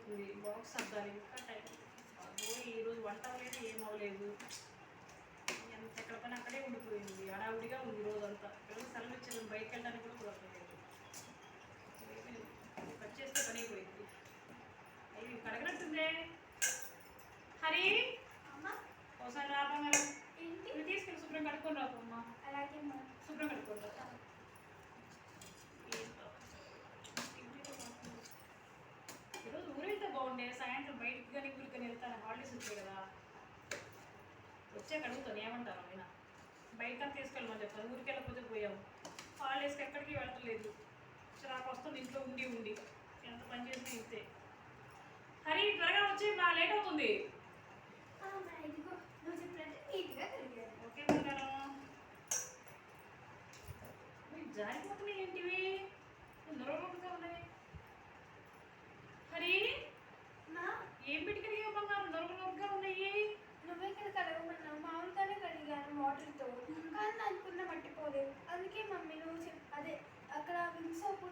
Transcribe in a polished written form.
అయిపోతుంది. బాక్స్ సర్దాలి, ఇంకా టైం. ఈరోజు వంట అవ్వలేదు, ఏం అవ్వలేదు. ఎంత ఎక్కడ పని అక్కడే ఉండిపోయింది. హడావుడిగా ఉంది రోజంతా. ఈరోజు సెలవు ఇచ్చేది, బయటకు వెళ్ళడానికి కూడా కుదరలేదు. కట్ చేస్తే పని అయిపోయింది. అయ్యి కడగనట్టుందే. హరి ఒకసారి రాబా గారు ఇవి తీసుకెళ్ళి శుభ్రం కడుక్కొని రాబమ్మా. అలాగే శుభ్రం కడుక్కొని రా. ఈరోజు ఊరు వెళ్తే బాగుండే. సాయంత్రం బయటికి కానీ ఊరికి కానీ వెళ్తాను. హాలిడేస్ వచ్చాయి కదా, వచ్చాక అడుగుతాను ఏమంటారు ఆయన. బయటకు తీసుకెళ్ళమని చెప్తాను. ఊరికి వెళ్ళకపోతే పోయాము. హాలిడేస్కి ఎక్కడికి వెళ్ళట్లేదు. చిరాకు వస్తుంది ఇంట్లో ఉండి ఉండి. ఎంత పని చేసి ఇంతే. హరి త్వరగా వచ్చి బాగా లేట్ అవుతుంది. ఓకే బంగారం. జారిపోతున్నాయి ఏంటివి? నొరగొట్టుగా ఉన్నాయి. హరి ఏం పెట్టి కడిగావు బంగారం? నొరగొట్టుగా ఉన్నాయి. నువ్వే కదా కడగమన్నావు. మామూలుగానే కడిగాను వాటర్తో, కానీ అనుకున్న మట్టిపోలేదు. అందుకే మమ్మీ నువ్వు అదే అక్కడ విమ్ సోపు